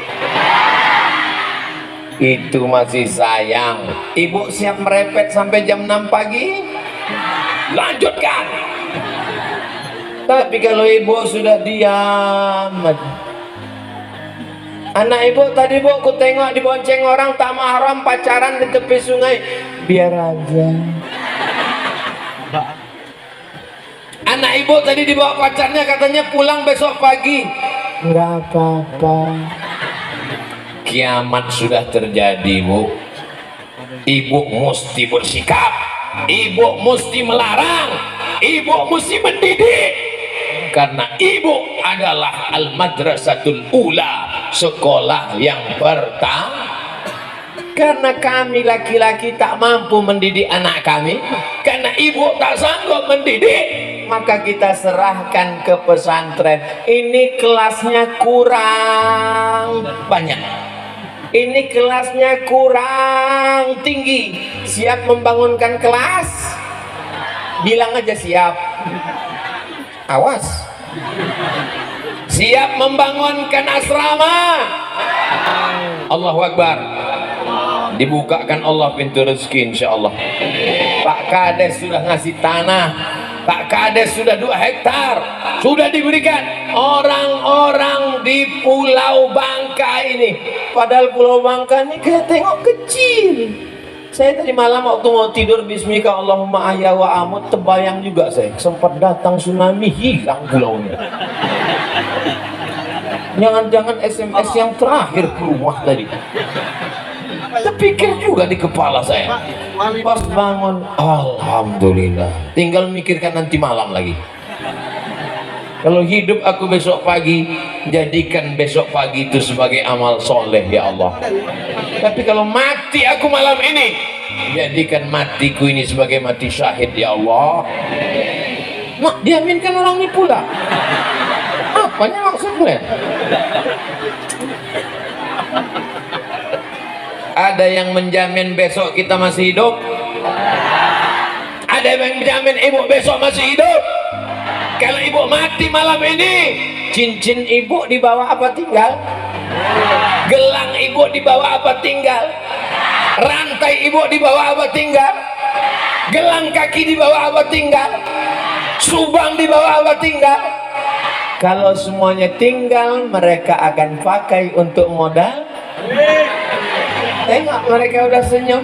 Itu masih sayang. Ibu siap merepet sampai jam 6 pagi? Lanjutkan. Tapi kalau ibu sudah diam, anak ibu tadi bu, aku tengok dibonceng orang tak mahram pacaran di tepi sungai, biar aja. Anak ibu tadi dibawa pacarnya, katanya pulang besok pagi, nggak apa-apa. Kiamat sudah terjadi, Bu. Ibu mesti bersikap, ibu mesti melarang, ibu mesti mendidik. Karena ibu adalah al-madrasatul ula, sekolah yang pertama. Karena kami laki-laki tak mampu mendidik anak kami, karena ibu tak sanggup mendidik, maka kita serahkan ke pesantren. Ini kelasnya kurang banyak, ini kelasnya kurang tinggi. Siap membangunkan kelas? Bilang aja siap. Awas. Siap membangunkan asrama? Allahu Akbar. Dibukakan Allah pintu rezeki insyaallah. Pak Kades sudah ngasih tanah, Pak Kades sudah 2 hektar sudah diberikan orang-orang di Pulau Bangka ini. Padahal Pulau Bangka ini kayak tengok kecil. Saya tadi malam waktu mau tidur, bismika Allahumma ahya wa amut, terbayang juga saya, sempat datang tsunami, hilang pulaunya. Jangan-jangan SMS yang terakhir ke rumah tadi. Terpikir juga di kepala saya. Pas bangun, alhamdulillah. Tinggal mikirkan nanti malam lagi. Kalau hidup aku besok pagi, jadikan besok pagi itu sebagai amal soleh ya Allah. Tapi kalau mati aku malam ini, jadikan matiku ini sebagai mati syahid ya Allah. Mak, diaminkan orang ini pula. Apanya maksudnya? Ada yang menjamin besok kita masih hidup? Ada yang menjamin ibu besok masih hidup? Kalau ibu mati malam ini, cincin ibu dibawa apa tinggal? Gelang ibu dibawa apa tinggal? Rantai ibu dibawa apa tinggal? Gelang kaki dibawa apa tinggal? Subang dibawa apa tinggal? Kalau semuanya tinggal, mereka akan pakai untuk modal. Tengok mereka udah senyum.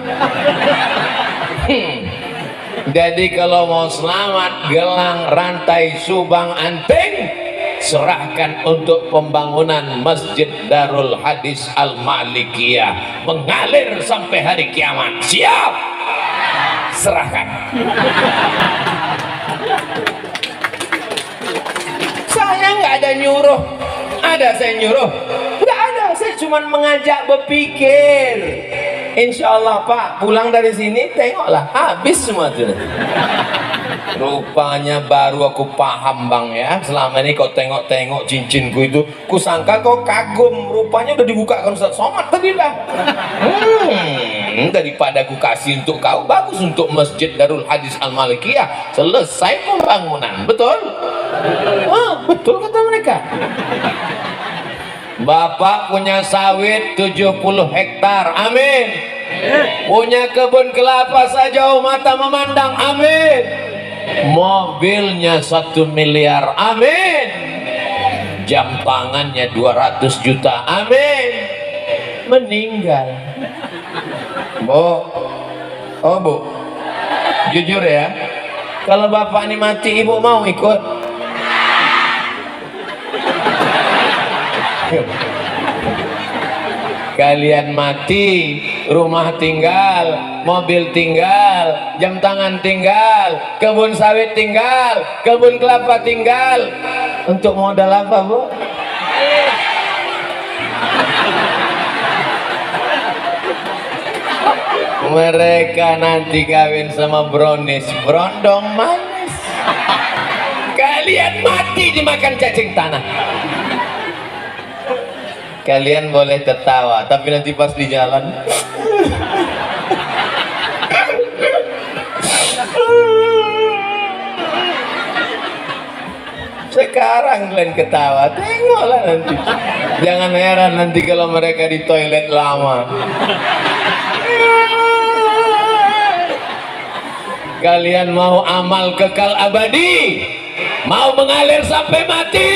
Jadi kalau mau selamat, gelang, rantai, subang, anting, serahkan untuk pembangunan Masjid Darul Hadis Al-Malikiyah, mengalir sampai hari kiamat. Siap? Serahkan. Saya nggak ada nyuruh. Ada saya nyuruh? Nggak ada, saya cuma mengajak berpikir. Insya Allah Pak, pulang dari sini tengoklah habis semua tuh. Rupanya baru aku paham bang ya. Selama ini kau tengok-tengok cincinku itu, kusangka kau kagum. Rupanya udah dibukakan Ustaz Somad tadi lah. Daripada aku kasih untuk kau, bagus untuk Masjid Darul Hadis Al-Malikiyah. Selesai pembangunan, betul? Betul kata mereka. Bapak punya sawit 70 hektar, amin. Punya kebun kelapa sejauh mata memandang, amin. Mobilnya 1 miliar, amin. Jam tangannya 200 juta, amin. Meninggal. Bu, jujur ya, kalau bapak ini mati, ibu mau ikut? Kalian mati, rumah tinggal, mobil tinggal, jam tangan tinggal, kebun sawit tinggal, kebun kelapa tinggal. Untuk modal apa, Bu? Mereka nanti kawin sama brownies, brondong manis. Kalian mati dimakan cacing tanah. Kalian boleh tertawa, tapi nanti pas di jalan sekarang kalian ketawa, tengoklah nanti. Jangan heran nanti kalau mereka di toilet lama. Kalian mau amal kekal abadi, mau mengalir sampai mati,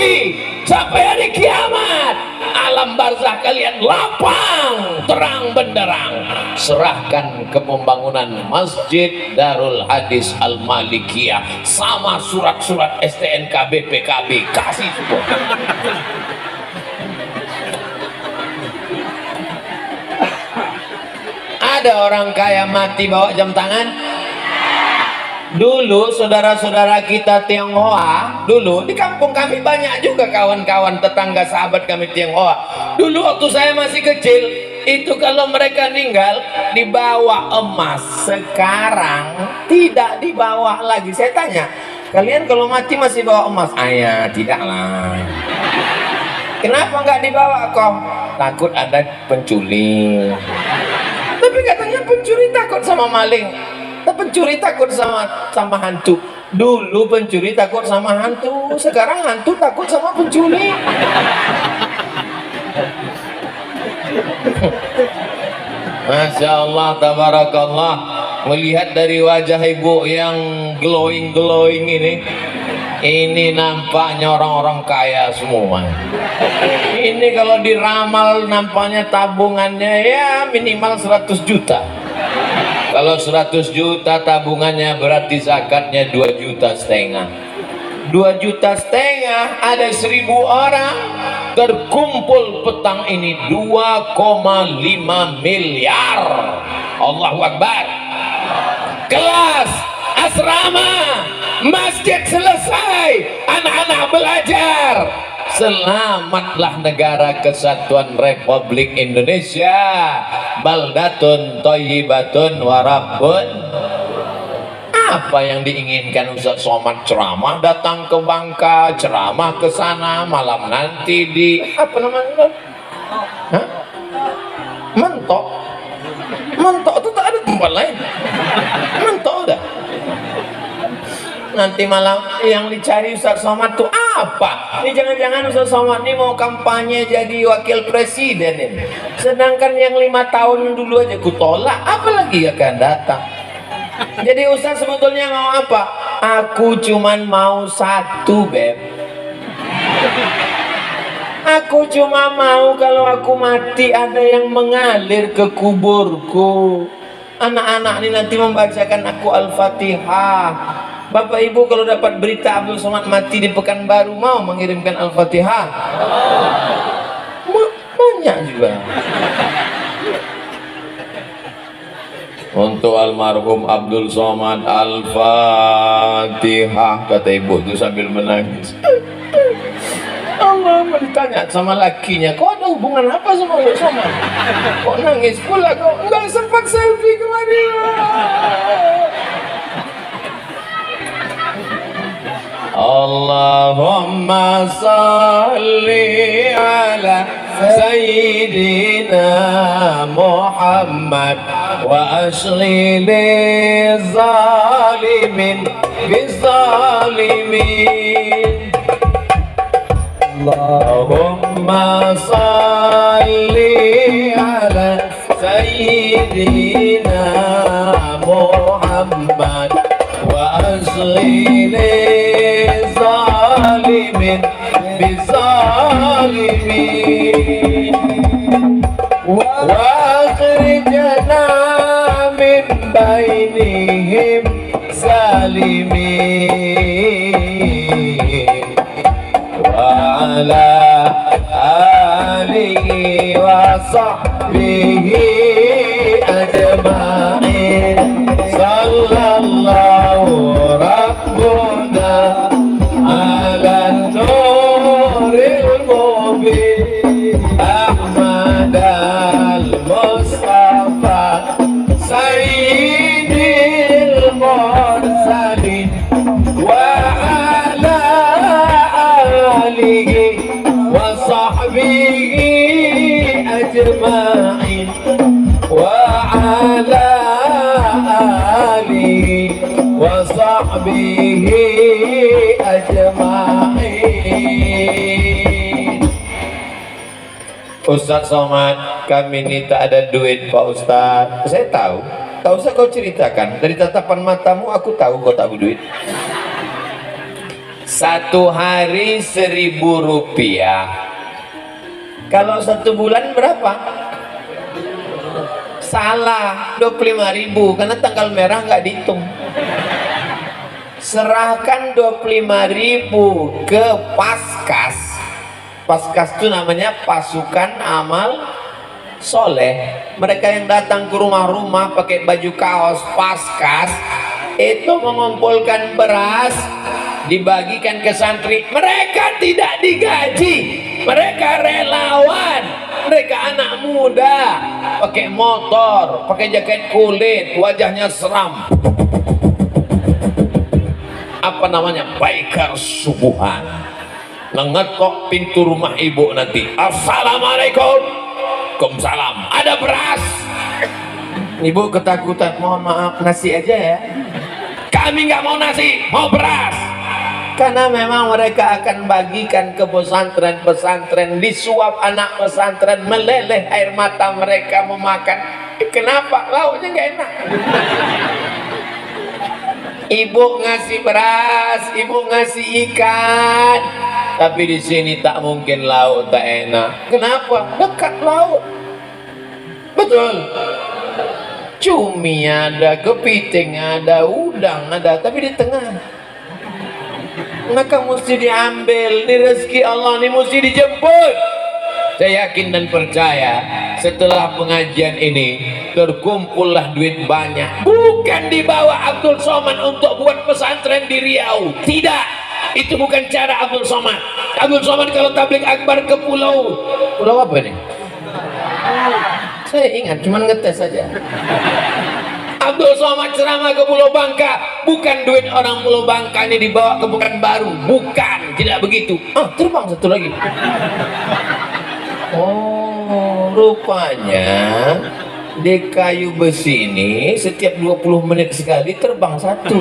sampai hari kiamat, alam barzah kalian lapang, terang benderang. Serahkan ke pembangunan Masjid Darul Hadis Al-Malikiyah sama surat-surat STNK BPKB, kasih semua. Ada orang kaya mati bawa jam tangan. Dulu saudara-saudara kita Tionghoa, dulu di kampung kami banyak juga kawan-kawan tetangga sahabat kami Tionghoa. Dulu waktu saya masih kecil, itu kalau mereka meninggal dibawa emas. Sekarang tidak dibawa lagi. Saya tanya, kalian kalau mati masih bawa emas? Ayah, tidaklah. Kenapa nggak dibawa kok? Takut ada pencuri. Tapi katanya pencuri takut sama maling. Pencuri takut sama hantu. Dulu pencuri takut sama hantu, sekarang hantu takut sama pencuri. Masya Allah, tabarakallah. Melihat dari wajah ibu yang glowing ini nampaknya orang-orang kaya semua. Ini kalau diramal nampaknya tabungannya ya minimal 100 juta. Kalau 100 juta tabungannya berarti zakatnya 2,5 juta. 2,5 juta ada 1.000 orang terkumpul petang ini 2,5 miliar. Allahu Akbar. Kelas, asrama, masjid selesai, anak-anak belajar. Selamatlah negara kesatuan Republik Indonesia. Baldatun thayyibatun wa rabbun. Apa yang diinginkan Ustaz Somad? Ceramah datang ke Bangka, ceramah ke sana, malam nanti di apa namanya? Hah? Mentok. Mentok itu tak ada tempat lain. Mentok udah. Nanti malam yang dicari Ustaz Somad tuh apa? Ini jangan-jangan Ustaz Somad ini mau kampanye jadi wakil presiden ini. Sedangkan yang 5 tahun dulu aja ku tolak, apalagi akan datang. Jadi Ustaz sebetulnya mau apa? Aku cuman mau satu, Beb. Aku cuma mau kalau aku mati ada yang mengalir ke kuburku. Anak-anak ini nanti membacakan aku Al-Fatihah. Bapak Ibu kalau dapat berita Abdul Somad mati di Pekanbaru mau mengirimkan Al-Fatihah? Banyak juga. Untuk almarhum Abdul Somad Al-Fatihah, kata ibu itu sambil menangis. Allah ditanya sama lakinya, kau ada hubungan apa sama Abdul Somad? Kok nangis pula kau? Enggak sempat selfie kemarin. Allahumma salli ala Sayyidina Muhammad wa ashghil zalimin bizalimin. Allahumma salli ala Sayyidina Muhammad wa ashghil zalimin bizalimin wa akhrijna min bainihim salimin wa ala alihi wa sahbihi ajma'in. Sallallahu rabbuna ala nuril mubin Ahmad al-Mustafa Sayyidil Mursalin wa ala alihi wa sahbihi ajma'in wa ala alihi wa sahbihi ajma'in. Ustaz Somad, kami ini tak ada duit Pak Ustaz. Saya tahu, tak usah kau ceritakan. Dari tatapan matamu aku tahu kau tak berduit. Satu hari 1.000 rupiah. Kalau 1 bulan berapa? Salah, 25.000 karena tanggal merah nggak dihitung. Serahkan 25.000 ke Paskas. Paskas itu namanya pasukan amal soleh. Mereka yang datang ke rumah-rumah pakai baju kaos Paskas itu mengumpulkan beras, dibagikan ke santri. Mereka tidak digaji, mereka relawan, mereka anak muda, pakai motor, pakai jaket kulit, wajahnya seram. Apa namanya? Baikar subuhan. Mengetok pintu rumah ibu nanti. Assalamualaikum. Waalaikumsalam. Ada beras? Ibu ketakutan. Mohon maaf, nasi aja ya. Kami nggak mau nasi, mau beras. Karena memang mereka akan bagikan ke pesantren-pesantren, disuap anak pesantren, meleleh air mata mereka memakan. Kenapa? Lauknya nggak enak. Ibu ngasih beras, ibu ngasih ikan, tapi di sini tak mungkin lauk tak enak. Kenapa? Dekat laut. Betul. Cumi ada, kepiting ada, udang ada, tapi di tengah. Maka mesti diambil. Ini rezeki Allah, ini mesti dijemput. Saya yakin dan percaya setelah pengajian ini terkumpullah duit banyak. Bukan dibawa Abdul Somad untuk buat pesantren di Riau. Tidak, itu bukan cara Abdul Somad. Abdul Somad kalau tabligh akbar ke pulau apa nih? Saya ingat, cuman ngetes saja. Abdul Somad ceramah ke Pulau Bangka, bukan duit orang Pulau Bangka ini dibawa ke Pekanbaru, bukan, tidak begitu. Terbang satu lagi. Oh, rupanya di kayu besi ini setiap 20 menit sekali terbang satu.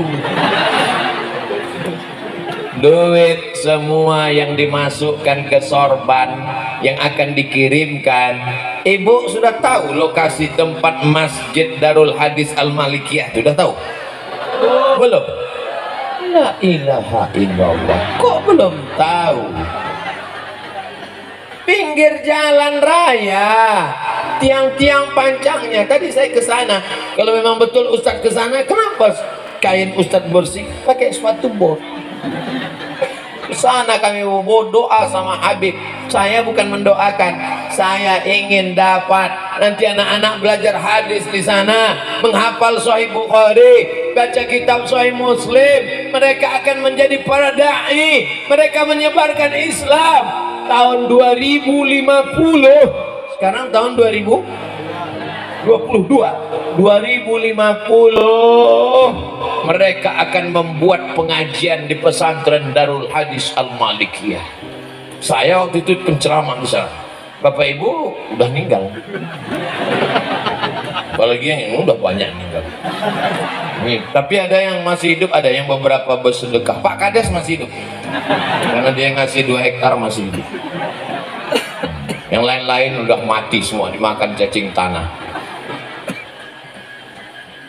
Duit semua yang dimasukkan ke sorban yang akan dikirimkan. Ibu sudah tahu lokasi tempat Masjid Darul Hadis Al-Malikiyah? Sudah tahu? Belum? La ilaha illallah. Kok belum tahu? Pinggir jalan raya, tiang-tiang pancangnya. Tadi saya ke sana. Kalau memang betul Ustadz ke sana, kenapa kain Ustadz bersih pakai sepatu bot? Sana kami mau doa sama Habib. Saya bukan mendoakan, saya ingin dapat nanti anak-anak belajar hadis di sana, menghafal Sahih Bukhari, baca kitab Sahih Muslim. Mereka akan menjadi para dai, mereka menyebarkan Islam. Tahun 2050, sekarang tahun 2022, 2050 mereka akan membuat pengajian di pesantren Darul Hadis Al-Malikiyah. Saya waktu itu penceramah di sana. Bapak Ibu udah meninggal. Apalagi yang udah banyak meninggal. Nih, tapi ada yang masih hidup, ada yang beberapa bersedekah. Pak Kades masih hidup. Karena dia ngasih 2 hektar masih hidup. Yang lain-lain udah mati semua, dimakan cacing tanah.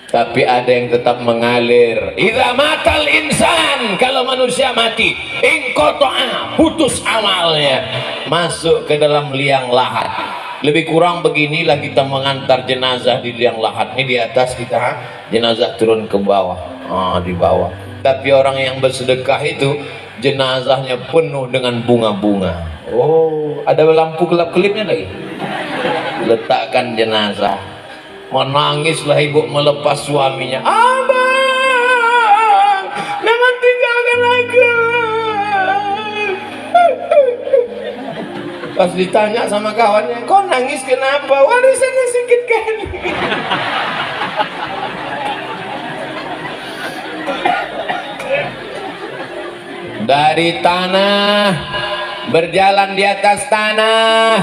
Tapi ada yang tetap mengalir. Idza matal insan, kalau manusia mati, inqata'a, putus amalnya, masuk ke dalam liang lahat. Lebih kurang beginilah kita mengantar jenazah di liang lahat. Ini di atas kita, jenazah turun ke bawah. Di bawah. Tapi orang yang bersedekah itu jenazahnya penuh dengan bunga-bunga. Oh, ada lampu kelap-kelipnya lagi. Letakkan jenazah. Menangislah ibu melepas suaminya. Abang, jangan tinggalkan aku. Pas ditanya sama kawannya, kau nangis kenapa? Warisannya sedikit kali. Dari tanah, berjalan di atas tanah,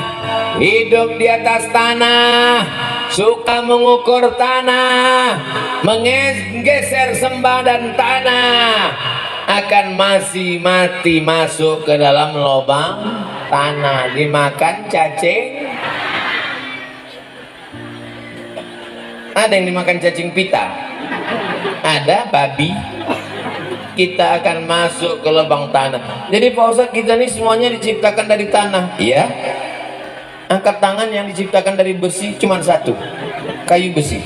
hidup di atas tanah, suka mengukur tanah, menggeser sembadan tanah, akan masih mati masuk ke dalam lubang tanah, dimakan cacing. Ada yang dimakan cacing pita, ada babi. Kita akan masuk ke lubang tanah. Jadi Pak Ustadz, kita ini semuanya diciptakan dari tanah. Iya. Angkat tangan, yang diciptakan dari besi cuma satu, kayu besi.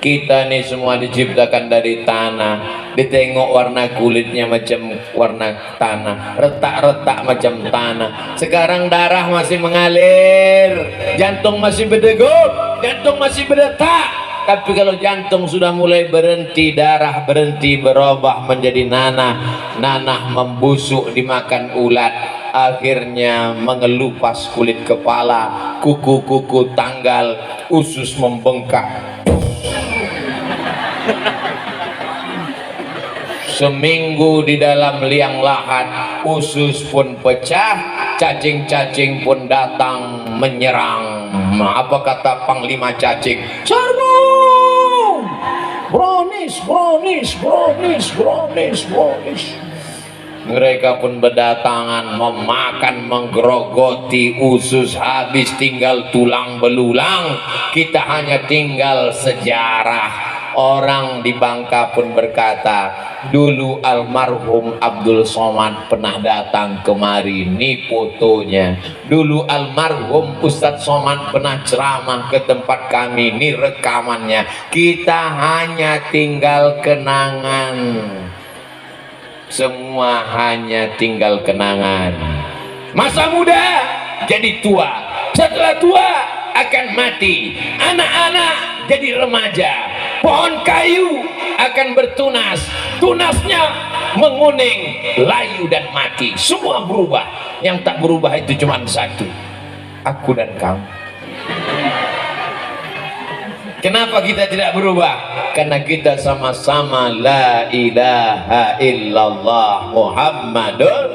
Kita nih semua diciptakan dari tanah. Ditengok warna kulitnya macam warna tanah, retak-retak macam tanah. Sekarang darah masih mengalir, jantung masih berdegup, jantung masih berdetak. Tapi kalau jantung sudah mulai berhenti, darah berhenti, berubah menjadi nanah, nanah membusuk dimakan ulat, akhirnya mengelupas kulit kepala, kuku-kuku tanggal, usus membengkak. Seminggu di dalam liang lahat, usus pun pecah, cacing-cacing pun datang menyerang. Apa kata Panglima Cacing? Serbu! Bronis, bronis, bronis, bronis, bronis. Mereka pun berdatangan, memakan, menggerogoti, usus habis, tinggal tulang belulang. Kita hanya tinggal sejarah. Orang di Bangka pun berkata, dulu almarhum Abdul Somad pernah datang kemari, ini fotonya. Dulu almarhum Ustadz Somad pernah ceramah ke tempat kami, ini rekamannya. Kita hanya tinggal kenangan. Semua hanya tinggal kenangan. Masa muda jadi tua, setelah tua akan mati. Anak-anak jadi remaja. Pohon kayu akan bertunas, tunasnya menguning, layu dan mati. Semua berubah. Yang tak berubah itu cuma satu, aku dan kamu. Kenapa kita tidak berubah? Karena kita sama-sama la ilaha illallah Muhammadun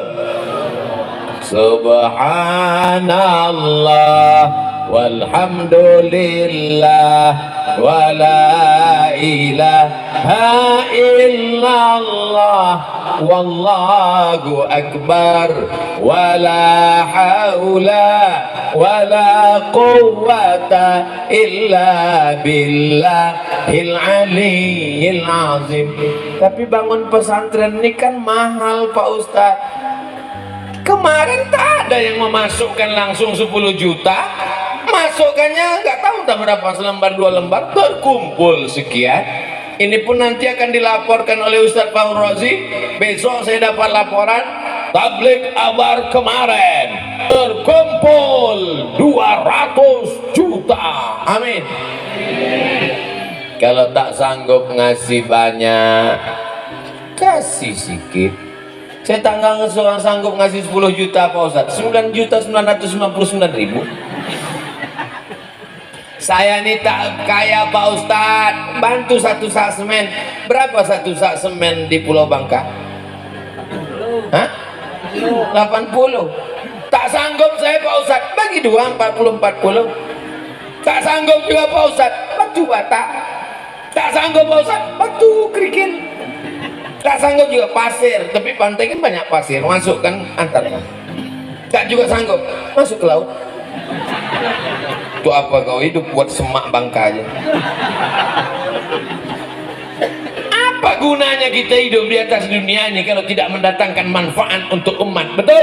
subhanallah walhamdulillah wa la ilaha illallah wallahu akbar wa la haula wa la quwwata illa billahil aliyyil azim. Tapi bangun pesantren ini kan mahal Pak Ustadz. Kemarin tak ada yang memasukkan langsung 10 juta, masukannya nggak tahu tak berapa, selembar 2 lembar, terkumpul sekian. Ini pun nanti akan dilaporkan oleh Ustadz Fahur Rozi. Besok saya dapat laporan tablik abar kemarin terkumpul 200 juta. Amin. Kalau tak sanggup ngasih banyak, kasih sedikit. Saya tak sanggup ngasih 10 juta Pak Ustadz, 9.999.000. Saya nih tak kaya Pak Ustadz, bantu satu sak semen. Berapa satu sak semen di Pulau Bangka? Hah? 80. Tak sanggup saya Pak Ustadz, bagi dua 40. Tak sanggup juga Pak Ustadz, batu bata. Tak sanggup Pak Ustadz, batu kerikil. Tak sanggup juga pasir, tapi pantai kan banyak pasir, masukkan antar. Tak juga sanggup, masuk ke laut. Itu apa kau hidup buat semak Bangka aja? Apa gunanya kita hidup di atas dunia ini kalau tidak mendatangkan manfaat untuk umat? Betul?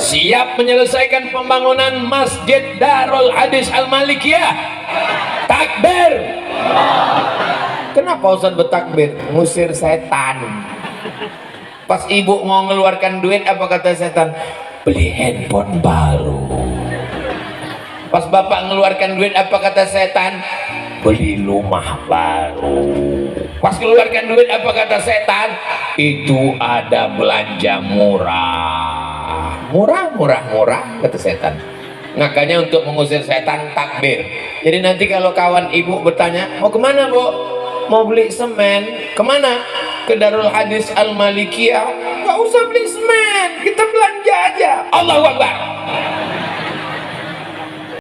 Siap menyelesaikan pembangunan Masjid Darul Hadis Al-Malikiyah. Takbir. Kenapa Ustaz bertakbir? Ngusir setan. Pas ibu mau mengeluarkan duit, apa kata setan? Beli handphone baru. Pas bapak mengeluarkan duit, apa kata setan? Beli rumah baru. Pas keluarkan duit, apa kata setan? Itu ada belanja murah. Murah, kata setan. Makanya untuk mengusir setan, takbir. Jadi nanti kalau kawan ibu bertanya, mau kemana bu? Mau beli semen. Kemana? Ke Darul Hadis Al-Malikiyah. Gak usah beli semen, kita belanja aja. Allahu Akbar.